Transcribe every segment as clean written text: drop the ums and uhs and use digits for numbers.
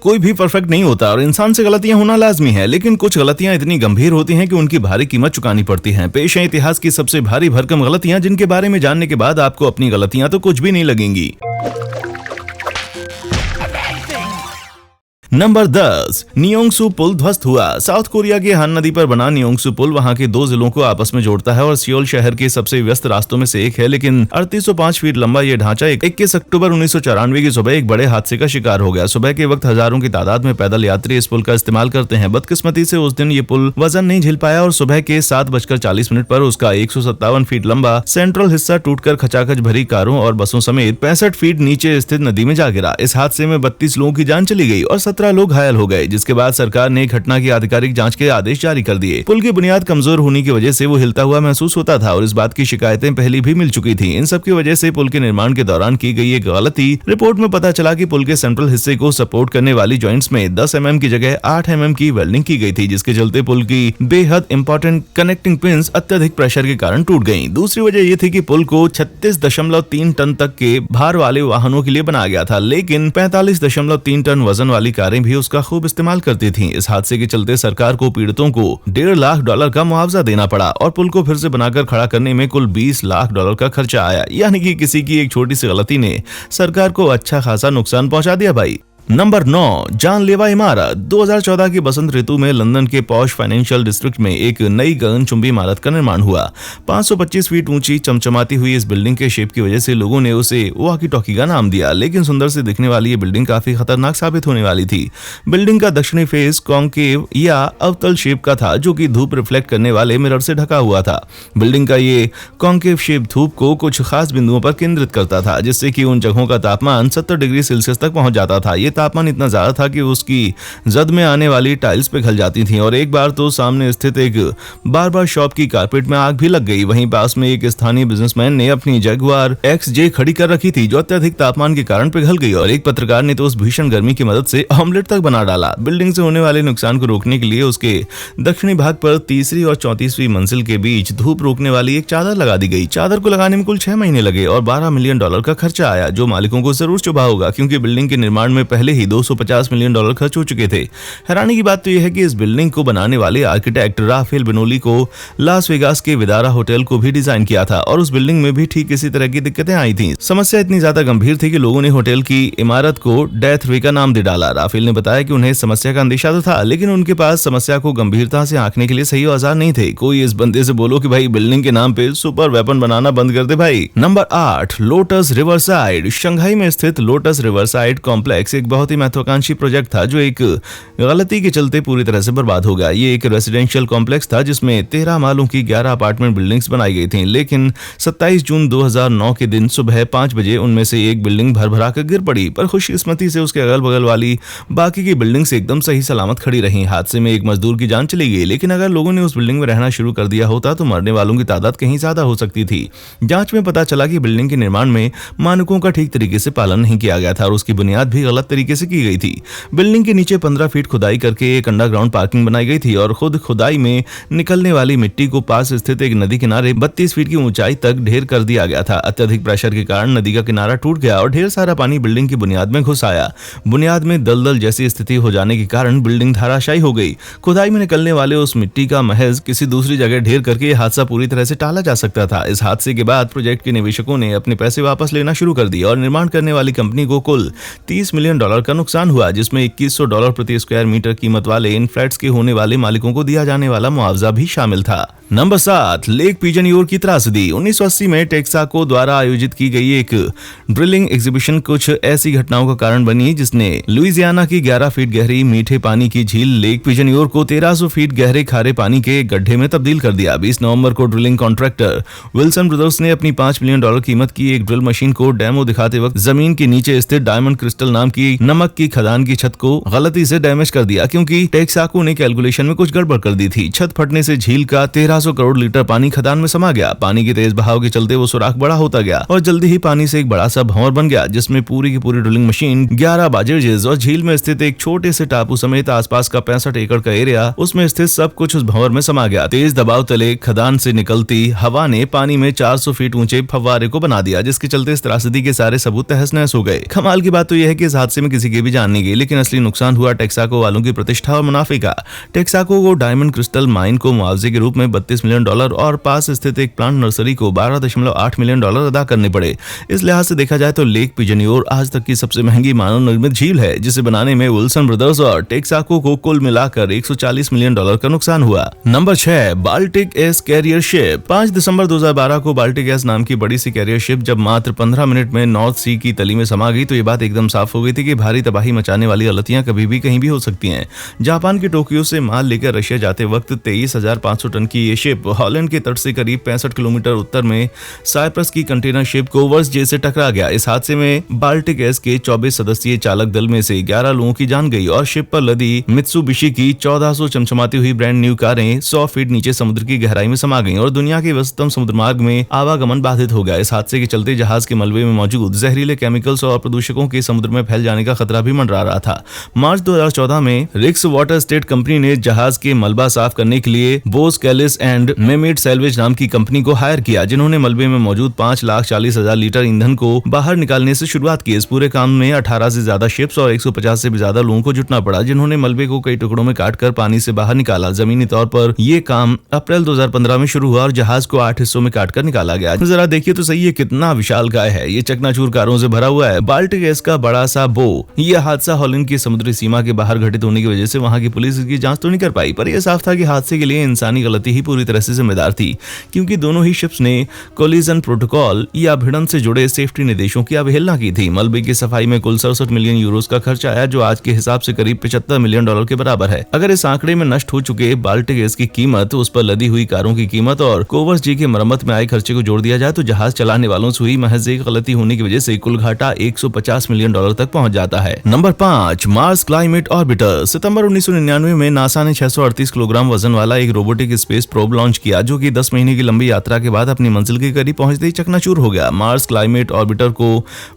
कोई भी परफेक्ट नहीं होता और इंसान से गलतियां होना लाजमी है, लेकिन कुछ गलतियां इतनी गंभीर होती हैं कि उनकी भारी कीमत चुकानी पड़ती है। पेश है इतिहास की सबसे भारी भरकम गलतियां, जिनके बारे में जानने के बाद आपको अपनी गलतियां तो कुछ भी नहीं लगेंगी। नंबर 10, नियोंगसू पुल ध्वस्त हुआ। साउथ कोरिया के हान नदी पर बना नियोंगसू पुल वहां के दो जिलों को आपस में जोड़ता है और सियोल शहर के सबसे व्यस्त रास्तों में से एक है, लेकिन 3805 फीट लंबा ये ढांचा 21 अक्टूबर 1994 की सुबह एक बड़े हादसे का शिकार हो गया। सुबह के वक्त हजारों की तादाद में पैदल यात्री इस पुल का इस्तेमाल करते हैं। बदकिस्मती से उस दिन ये पुल वजन नहीं झेल पाया और सुबह के 7:40 पर उसका 157 फीट लंबा सेंट्रल हिस्सा टूटकर खचाखच भरी कारों और बसों समेत 65 फीट नीचे स्थित नदी में जा गिरा। इस हादसे में 32 लोगों की जान चली गई और 17 लोग घायल हो गए, जिसके बाद सरकार ने घटना की आधिकारिक जांच के आदेश जारी कर दिए। पुल की बुनियाद कमजोर होने की वजह से वो हिलता हुआ महसूस होता था और इस बात की शिकायतें पहले भी मिल चुकी थी। इन सब की वजह से पुल के निर्माण के दौरान की गई एक गलती। रिपोर्ट में पता चला कि पुल के सेंट्रल हिस्से को सपोर्ट करने वाली जॉइंट्स में 10 mm की जगह 8 mm की वेल्डिंग की गई थी, जिसके चलते पुल की बेहद इंपॉर्टेंट कनेक्टिंग पिन्स अत्यधिक प्रेशर के कारण टूट गयी। दूसरी वजह यह थी कि पुल को 36.3 टन तक के भार वाले वाहनों के लिए बनाया गया था, लेकिन 45.3 टन वजन वाली कारें भी उसका खूब इस्तेमाल करती थीं। इस हादसे के चलते सरकार को पीड़ितों को $1.5 लाख का मुआवजा देना पड़ा और पुल को फिर से बनाकर खड़ा करने में कुल $20 लाख का खर्चा आया। यानी कि किसी की एक छोटी सी गलती ने सरकार को अच्छा खासा नुकसान पहुंचा दिया भाई। नंबर 9, जानलेवा इमारत। 2014 की बसंत ऋतु में लंदन के पॉश फाइनेंशियल डिस्ट्रिक्ट में एक नई गगनचुंबी इमारत का निर्माण हुआ। 525 फीट ऊंची चमचमाती हुई इस बिल्डिंग के शेप की वजह से लोगों ने उसे वॉकी टॉकी का नाम दिया, लेकिन सुंदर से दिखने वाली ये बिल्डिंग काफी खतरनाक साबित होने वाली थी। बिल्डिंग का दक्षिणी फेस कॉन्केव या अवतल शेप का था, जो कि धूप रिफ्लेक्ट करने वाले मिरर से ढका हुआ था। बिल्डिंग का ये कॉन्केव शेप धूप को कुछ खास बिंदुओं पर केंद्रित करता था, जिससे कि उन जगहों का तापमान 70 डिग्री सेल्सियस तक पहुंच जाता था। ये तापमान इतना ज्यादा था कि उसकी जद में आने वाली टाइल्स पे घल जाती थी और एक बार तो सामने स्थित एक बार्बर शॉप की कारपेट में आग भी लग गई। वहीं पास में एक स्थानीय बिजनेसमैन ने अपनी जगुआर XJ खड़ी कर रखी थी, जो अत्यधिक तापमान के कारण पिघल गई और एक पत्रकार ने तो उस भीषण गर्मी की मदद से ऑमलेट तक बना डाला। बिल्डिंग से होने वाले नुकसान को रोकने के लिए उसके दक्षिणी भाग पर तीसरी और 34वीं मंजिल के बीच धूप रोकने वाली एक चादर लगा दी गई। चादर को लगाने में कुल 6 महीने लगे और $12 मिलियन का खर्चा आया, जो मालिकों को जरूर चुभा होगा, क्योंकि बिल्डिंग के निर्माण में पहले ही $250 मिलियन खर्च हो चुके थे। हैरानी की बात तो यह है कि इस बिल्डिंग को बनाने वाले आर्किटेक्ट राफेल बेनोली को लास वेगास के विदारा होटल को भी डिजाइन किया था और उस बिल्डिंग में भी ठीक इसी तरह की दिक्कतें आई थी। समस्या इतनी ज्यादा गंभीर थी कि लोगों ने होटल की इमारत को डेथ वे का नाम दे डाला। राफेल ने बताया कि उन्हें समस्या का अंदेशा तो था, लेकिन उनके पास समस्या को गंभीरता से आंकने के लिए सही औजार नहीं थे। कोई इस बंदे से बोलो कि भाई बिल्डिंग के नाम पे सुपर वेपन बनाना बंद कर दे भाई। Number 8, lotus riverside. शंघाई में स्थित लोटस रिवरसाइड कॉम्प्लेक्स एक बहुत ही महत्वाकांक्षी प्रोजेक्ट था, जो एक गलती के चलते पूरी तरह से बर्बाद हो गया। ये एक रेसिडेंशियल कॉम्प्लेक्स था जिसमें 13 मालों की 11 अपार्टमेंट बिल्डिंग्स बनाई गई थीं, लेकिन 27 जून 2009 के दिन सुबह 5 बजे उनमें से एक बिल्डिंग भर कर गिर पड़ी, पर खुशकिस्मती से उसके अगल बगल वाली बाकी की बिल्डिंग्स एकदम सही सलामत खड़ी रहीं। हादसे में एक मजदूर की जान चली गई, लेकिन अगर लोगों ने उस बिल्डिंग में रहना शुरू कर दिया होता तो मरने वालों की तादाद कहीं ज्यादा हो सकती थी। जांच में पता चला कि बिल्डिंग के निर्माण में मानकों का ठीक तरीके से पालन नहीं किया गया था और उसकी बुनियाद भी गलत तरीके से की गई थी। बिल्डिंग के नीचे 15 फीट खुदाई करके एक अंडरग्राउंड पार्किंग बनाई गई थी और खुद खुदाई में निकलने वाली मिट्टी को पास स्थित एक नदी किनारे 32 फीट की ऊंचाई तक ढेर कर दिया गया था। अत्यधिक प्रेशर के कारण नदी का किनारा टूट गया और ढेर सारा पानी बिल्डिंग की बुनियाद में घुस आया। बुनियाद में दलदल जैसी स्थिति हो जाने के कारण बिल्डिंग धराशायी हो गई। खुदाई में निकलने वाले उस मिट्टी का महज किसी दूसरी जगह ढेर करके यह हादसा पूरी तरह से टाला जा सकता था। इस हादसे के बाद प्रोजेक्ट के निवेशकों ने अपने पैसे वापस लेना शुरू कर दिए और निर्माण करने वाली कंपनी को कुल $30 मिलियन का नुकसान हुआ, जिसमें $2100 प्रति स्क्वायर मीटर कीमत वाले इन फ्लैट्स के होने वाले मालिकों को दिया जाने वाला मुआवजा भी शामिल था। नंबर 7, लेक पिजनियोर की त्रासदी। 1980 में टेक्साको द्वारा आयोजित की गई एक ड्रिलिंग एग्जीबिशन कुछ ऐसी घटनाओं का कारण बनी जिसने लुइसियाना की 11 फीट गहरी मीठे पानी की झील लेक पिजनियोर को 1300 फीट गहरे खारे पानी के गड्ढे में तब्दील कर दिया। 20 नवंबर को ड्रिलिंग कॉन्ट्रैक्टर विल्सन ब्रदर्स ने अपनी $5 मिलियन कीमत की एक ड्रिल मशीन को डेमो दिखाते वक्त जमीन के नीचे स्थित डायमंड क्रिस्टल नाम की नमक की खदान की छत को गलती से डैमेज कर दिया, क्योंकि टेक्साको ने कैलकुलेशन में कुछ गड़बड़ कर दी थी। छत फटने से झील का 1300 करोड़ लीटर पानी खदान में समा गया। पानी के तेज बहाव के चलते वो सुराख बड़ा होता गया और जल्दी ही पानी से एक बड़ा सा भंवर बन गया, जिसमें पूरी की पूरी ड्रिलिंग मशीन, 11 बाजेजेस और झील में स्थित एक छोटे से टापू समेत आसपास का 65 एकड़ का एरिया, उसमें स्थित सब कुछ उस भंवर में समा गया। तेज दबाव तले खदान से निकलती हवा ने पानी में 400 फीट ऊंचे फव्वारे को बना दिया, जिसके चलते इस त्रासदी के सारे सबूत तहस नहस हो गए। कमाल की बात तो यह है कि इस हादसे में में किसी की भी जान नहीं गई, लेकिन असली नुकसान हुआ टेक्साको वालों की प्रतिष्ठा और मुनाफे का। टेक्साको को डायमंड क्रिस्टल माइन को मुआवजे के रूप में $32 मिलियन और पास स्थित एक प्लांट नर्सरी को $12.8 मिलियन अदा करने पड़े। इस लिहाज से देखा जाए तो लेक पिजनियोर आज तक की सबसे महंगी मानव निर्मित झील है, जिसे बनाने में विल्सन ब्रदर्स और टेक्साको को कुल मिलाकर $140 मिलियन का नुकसान हुआ। Number 6, Baltic ace carrier ship. 5 दिसंबर 2012 को बाल्टिक एस नाम की बड़ी सी कैरियर शिप जब मात्र 15 मिनट में नॉर्थ सी की तली में समा गई तो ये बात एकदम साफ हो गई थी कि भारी तबाही मचाने वाली गलतियां कभी भी कहीं भी हो सकती हैं। जापान के टोक्यो से माल लेकर रशिया जाते वक्त 23,500 टन की ये शिप हॉलैंड के तट से करीब 65 किलोमीटर उत्तर में साइप्रस की कंटेनर शिप कोवर्स जे से टकरा गया। इस हादसे में बाल्टिक एस के 24 सदस्यीय चालक दल में से 11 लोगों की जान गई और शिप पर लदी मित्सुबिशी की 1400 चमचमाती हुई ब्रांड न्यू कारें 100 फीट नीचे समुद्र की गहराई में समा गईं और दुनिया के व्यस्तम समुद्र मार्ग में आवागमन बाधित हो गया। इस हादसे के चलते जहाज के मलबे में मौजूद जहरीले केमिकल्स और प्रदूषकों के समुद्र में फैल जाने का खतरा भी मंडरा रहा था। मार्च 2014 में रिक्स वाटर स्टेट कंपनी ने जहाज के मलबा साफ करने के लिए बोस कैलिस एंड मेमेड सैल्वेज नाम की कंपनी को हायर किया, जिन्होंने मलबे में मौजूद 5,40,000 लीटर ईंधन को बाहर निकालने से शुरुआत की। इस पूरे काम में 18 से ज्यादा शिप्स और 150 से भी ज्यादा लोगों को जुटना पड़ा, जिन्होंने मलबे को कई टुकड़ों में काटकर पानी से बाहर निकाला। जमीनी तौर पर यह काम अप्रैल 2015 में शुरू हुआ और जहाज को 8 हिस्सों में काटकर निकाला गया। जरा देखिए तो सही, ये कितना विशालकाय है। ये चकनाचूर कारों से भरा हुआ है। बाल्टिक एस का बड़ा सा बो। यह हादसा हॉलैंड की समुद्री सीमा के बाहर घटित होने की वजह से वहां की पुलिस इसकी जांच तो नहीं कर पाई, पर यह साफ था कि हादसे के लिए इंसानी गलती ही पूरी तरह से जिम्मेदार थी, क्योंकि दोनों ही शिप्स ने कोलिजन प्रोटोकॉल या भिड़ंत से जुड़े सेफ्टी निर्देशों की अवहेलना की थी। मलबे की सफाई में कुल 67 मिलियन यूरोस का खर्चा आया, जो आज के हिसाब से करीब $75 मिलियन के बराबर है। अगर इस आंकड़े में नष्ट हो चुके बाल्टिक एस की कीमत, उस पर लदी हुई कारों की कीमत और कोवर्स जी की मरम्मत में आए खर्चे को जोड़ दिया जाए तो जहाज चलाने वालों से हुई महज एक गलती होने की वजह से कुल घाटा $150 मिलियन तक पहुंच जाता है। Number 5, Mars climate orbiter. सितंबर 1999 में नासा ने 638 किलोग्राम वजन वाला एक रोबोटिक स्पेस प्रोब लॉन्च किया, जो कि 10 महीने की लंबी यात्रा के बाद अपनी मंजिल के करीब पहुंचते ही चकनाचूर हो गया। मार्स क्लाइमेट ऑर्बिटर को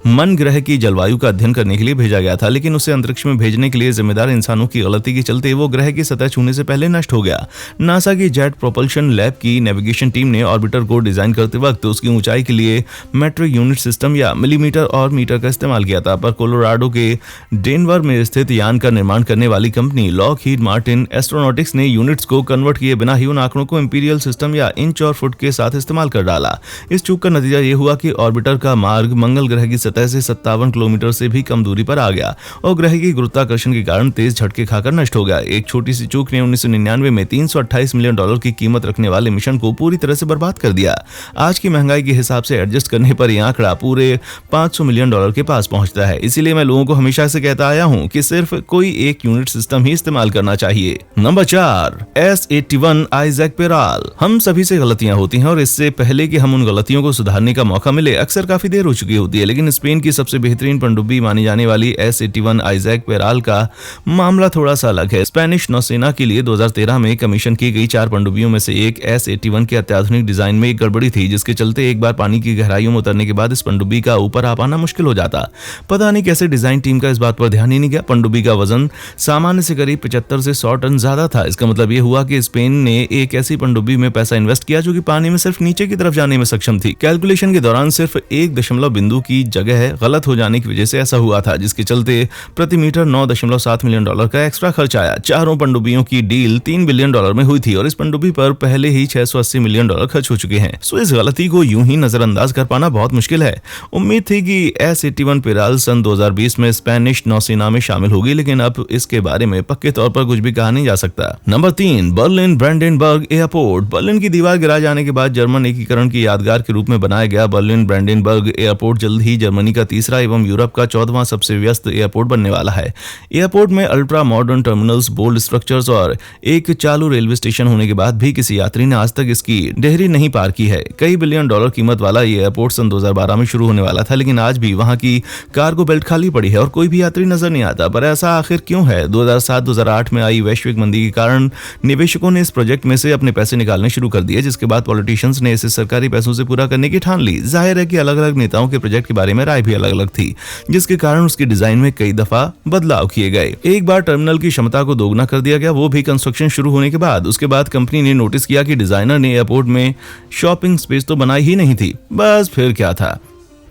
मन ग्रह की जलवायु का अध्ययन करने के लिए भेजा गया था, लेकिन उसे अंतरिक्ष में भेजने के लिए जिम्मेदार इंसानों की गलती के चलते वो ग्रह की सतह छूने से पहले नष्ट हो गया। नासा की जेट प्रोपल्शन लैब की नेविगेशन टीम ने ऑर्बिटर को डिजाइन करते वक्त उसकी ऊंचाई के लिए मेट्रिक यूनिट सिस्टम या मिलीमीटर और मीटर का इस्तेमाल किया था, पर कोलोराडो के डेनवर में स्थित यान का निर्माण करने वाली कंपनी लॉकहीड मार्टिन एस्ट्रोनॉटिक्स ने यूनिट्स को कन्वर्ट किए बिना ही उन आंकड़ों को इंपीरियल सिस्टम या इंच और फुट के साथ इस्तेमाल कर डाला। इस चूक का नतीजा ये हुआ कि ऑर्बिटर का मार्ग मंगल ग्रह की सतह से 57 किलोमीटर से भी कम दूरी पर आ गया और ग्रह की गुरुत्वाकर्षण के कारण तेज झटके खाकर नष्ट हो गया। एक छोटी सी चूक ने 1999 में $328 मिलियन की कीमत रखने वाले मिशन को पूरी तरह से बर्बाद कर दिया। आज की महंगाई के हिसाब से एडजस्ट करने पर यह आंकड़ा पूरे $500 मिलियन के पास पहुंचता है। इसीलिए मैं लोगों को हमेशा से कहता आया हूं कि सिर्फ कोई एक यूनिट सिस्टम ही इस्तेमाल करना चाहिए। Number 4, S81 Isaac Peral. हम सभी से गलतियां होती हैं और इससे पहले कि हम उन गलतियों को सुधारने का मौका मिले अक्सर काफी देर हो चुकी होती है, लेकिन स्पेन की सबसे बेहतरीन पनडुब्बी मानी जाने वाली S81 आइजैक पेराल का मामला थोड़ा सा अलग है। स्पेनिश नौसेना के लिए 2013 में कमीशन की गई 4 पनडुब्बियों में से एक S81 के अत्याधुनिक डिजाइन में एक गड़बड़ी थी, जिसके चलते एक बार पानी की गहराइयों में उतरने के बाद इस पनडुब्बी का ऊपर आ पाना मुश्किल हो जाता। पता नहीं कैसे डिजाइन टीम का इस बात पर ध्यान ही नहीं गया। पनडुब्बी का वजन सामान्य से करीब 75 से 100 टन ज्यादा था। इसका मतलब यह हुआ कि स्पेन ने एक ऐसी पनडुब्बी में पैसा इन्वेस्ट किया जो कि पानी में सिर्फ नीचे की तरफ जाने में सक्षम थी। कैलकुलेशन के दौरान सिर्फ एक दशमलव बिंदु की जगह गलत हो जाने की वजह से ऐसा हुआ था, जिसके चलते प्रति मीटर $9.7 मिलियन का एक्स्ट्रा खर्च आया। चारों पनडुब्बियों की डील $3 बिलियन में हुई थी और इस पनडुब्बी पर पहले ही $680 मिलियन खर्च हो चुके हैं। सो इस गलती को यूं ही नजरअंदाज कर पाना बहुत मुश्किल है। उम्मीद थी कि S81 पेराल सन 2020 में स्पेनिश नौसेना में शामिल होगी, लेकिन अब इसके बारे में पक्के तौर पर कुछ भी कहा नहीं जा सकता। Number 3, Berlin Brandenburg airport. Berlin की दीवार गिरा जाने के बाद जर्मन एकीकरण की यादगार के रूप में बनाया गया बर्लिन ब्रांडेनबर्ग एयरपोर्ट जल्द ही जर्मनी का तीसरा एवं यूरोप का 14वां सबसे व्यस्त एयरपोर्ट बनने वाला है। एयरपोर्ट में ultra modern terminals, bold structures और एक चालू रेलवे स्टेशन होने के बाद भी किसी यात्री ने आज तक इसकी देहरी नहीं पार की है। कई बिलियन डॉलर कीमत वाला ये एयरपोर्ट सन 2012 में शुरू होने वाला था, लेकिन आज भी वहां की कार्गो बेल्ट खाली पड़ी है और कोई भी यात्री नजर नहीं आता। पर ऐसा आखिर क्यों है? 2007-2008 में आई वैश्विक मंदी के कारण निवेशकों ने इस प्रोजेक्ट में से अपने पैसे निकालने शुरू कर दिए, जिसके बाद पॉलिटिशियंस ने इसे सरकारी पैसों से पूरा करने की ठान ली। जाहिर है कि अलग अलग नेताओं के प्रोजेक्ट के बारे में राय भी अलग अलग थी, जिसके कारण उसकी डिजाइन में कई दफा बदलाव किए गए। एक बार टर्मिनल की क्षमता को दोगुना कर दिया गया, वो भी कंस्ट्रक्शन शुरू होने के बाद। उसके बाद कंपनी ने नोटिस किया कि डिजाइनर ने एयरपोर्ट में शॉपिंग स्पेस तो बनाई ही नहीं थी। बस फिर क्या था,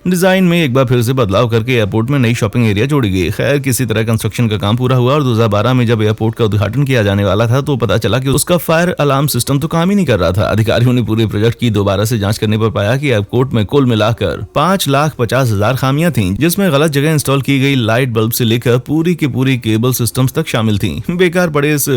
डिजाइन में एक बार फिर से बदलाव करके एयरपोर्ट में नई शॉपिंग एरिया जोड़ी गई। खैर, किसी तरह कंस्ट्रक्शन का काम पूरा हुआ और 2012 में जब एयरपोर्ट का उद्घाटन किया जाने वाला था तो पता चला कि उसका फायर अलार्म सिस्टम तो काम ही नहीं कर रहा था। अधिकारियों ने पूरे प्रोजेक्ट की दोबारा से जांच करने पर पाया कि एयरपोर्ट में कुल मिलाकर 5,50,000 खामियां थीं, जिसमें गलत जगह इंस्टॉल की गई लाइट बल्ब से लेकर पूरी की पूरी केबल सिस्टम्स तक शामिल थी। बेकार पड़े इस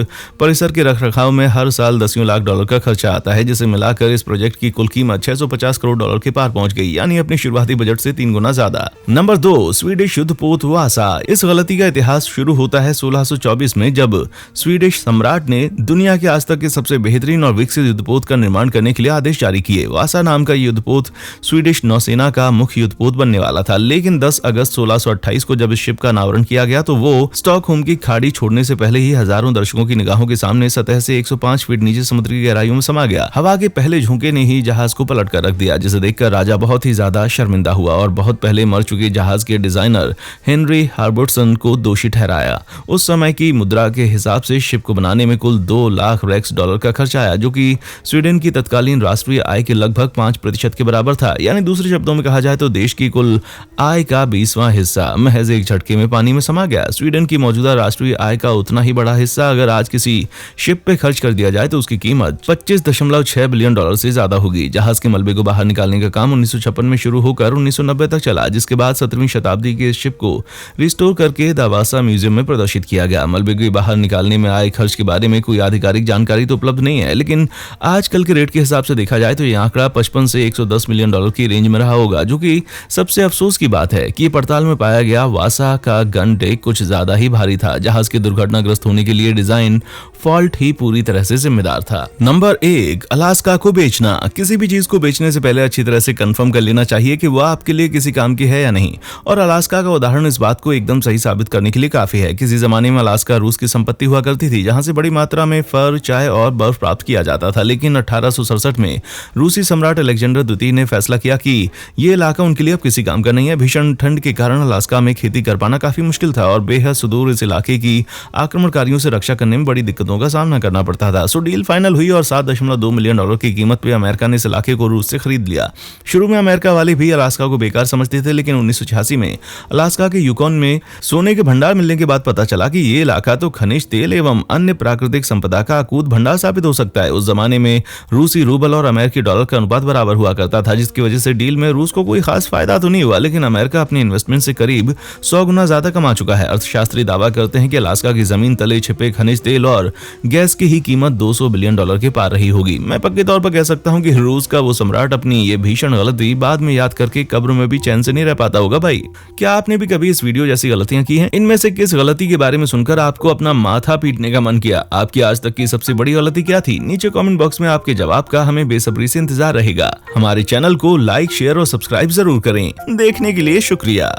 परिसर के रखरखाव में हर साल $10 लाख का खर्चा आता है, जिसे मिलाकर इस प्रोजेक्ट की कुल कीमत $650 करोड़ के पार पहुंच गई, यानी अपने शुरुआती बजट से 3 गुना ज्यादा। नंबर 2, स्वीडिश युद्धपोत वासा। इस गलती का इतिहास शुरू होता है 1624 में, जब स्वीडिश सम्राट ने दुनिया के आज तक के सबसे बेहतरीन और विकसित युद्धपोत का निर्माण करने के लिए आदेश जारी किए। वासा नाम का युद्धपोत स्वीडिश नौसेना का मुख्य युद्धपोत बनने वाला था, लेकिन 10 अगस्त 1628 को जब इस शिप का अनावरण किया गया तो वो स्टॉकहोम की खाड़ी छोड़ने से पहले ही हजारों दर्शकों की निगाहों के सामने सतह से 105 फीट नीचे समुद्र की गहराइयों में समा गया। हवा के पहले झोंके ने ही जहाज को पलट कर रख दिया, जिसे देखकर राजा बहुत ही ज्यादा शर्मिंदा हुआ और बहुत पहले मर चुके जहाज के डिजाइनर हेनरी हार्बर्टसन को दोषी ठहराया। उस समय की मुद्रा के हिसाब से शिप को बनाने में कुल 2 लाख रेक्स डॉलर का खर्च आया, जो कि स्वीडन की तत्कालीन राष्ट्रीय आय के लगभग 5% के बराबर था। यानी दूसरे शब्दों में कहा जाए तो देश की कुल आय का 20वां हिस्सा महज एक झटके में पानी में समा गया। स्वीडन की मौजूदा राष्ट्रीय आय का उतना ही बड़ा हिस्सा अगर आज किसी शिप पे खर्च कर दिया जाए तो उसकी कीमत $25.6 बिलियन से ज्यादा होगी। जहाज के मलबे को बाहर निकालने का काम 1956 में शुरू होकर 1990 तक चला, जिसके बाद 17वीं शताब्दी के शिप को रिस्टोर करके दावासा म्यूजियम में प्रदर्शित किया गया। मलबे को बाहर निकालने में आए खर्च के बारे में कोई आधिकारिक जानकारी तो उपलब्ध नहीं है, लेकिन आजकल के रेट के हिसाब से देखा जाए तो यह आंकड़ा 55 से 110 मिलियन डॉलर की रेंज में रहा होगा, जो कि सबसे अफसोस की बात है कि पड़ताल में पाया गया वासा का गन डेक कुछ ज्यादा ही भारी था। जहाज के दुर्घटनाग्रस्त होने के लिए डिजाइन फॉल्ट ही पूरी तरह से जिम्मेदार था। नंबर 1, अलास्का को बेचना। किसी भी चीज को बेचने से पहले अच्छी तरह से कंफर्म कर लेना चाहिए कि वह आपके लिए किसी काम की है या नहीं, और अलास्का का उदाहरण इस बात को एकदम सही साबित करने के लिए काफी है। किसी जमाने में अलास्का रूस की संपत्ति हुआ करती थी, जहां से बड़ी मात्रा में फर, चाय और बर्फ प्राप्त किया जाता था, लेकिन 1867 में रूसी सम्राट अलेक्जेंडर द्वितीय ने फैसला किया कि ये इलाका उनके लिए अब किसी काम का नहीं है। भीषण ठंड के कारण अलास्का में खेती कर पाना काफी मुश्किल था और बेहद सुदूर इस इलाके की आक्रमणकारियों से रक्षा करने में बड़ी दिक्कतों का सामना करना पड़ता था। सो डील फाइनल हुई और $7.2 मिलियन की कीमत पे अमेरिका ने इस इलाके को रूस से खरीद लिया। शुरू में अमेरिका वाले भी अलास्का को बेकार समझते थे, लेकिन 1986 में अलास्का के यूकॉन में सोने के भंडार मिलने के बाद पता चला कि ये इलाका तो खनिज तेल एवं अन्य प्राकृतिक संपदा का अकूत भंडार साबित हो सकता है। उस जमाने में रूसी रूबल और अमेरिकी डॉलर का अनुपात बराबर हुआ करता था, जिसकी वजह से डील में रूस को कोई खास फायदा तो नहीं हुआ, लेकिन अमेरिका अपने इन्वेस्टमेंट से करीब 100 गुना ज्यादा कमा चुका है। अर्थशास्त्री दावा करते हैं कि अलास्का की जमीन तले छिपे खनिज तेल और गैस की ही कीमत $200 बिलियन के पार रही होगी। मैं पक्के तौर पर कह सकता हूं कि रूस का वो सम्राट अपनी ये भीषण गलती बाद में याद करके कब्र में भी चैन से नहीं रह पाता होगा। भाई, क्या आपने भी कभी इस वीडियो जैसी गलतियां की हैं? इनमें से किस गलती के बारे में सुनकर आपको अपना माथा पीटने का मन किया? आपकी आज तक की सबसे बड़ी गलती क्या थी? नीचे कमेंट बॉक्स में आपके जवाब का हमें बेसब्री से इंतजार रहेगा। हमारे चैनल को लाइक, शेयर और सब्सक्राइब जरूर करें। देखने के लिए शुक्रिया।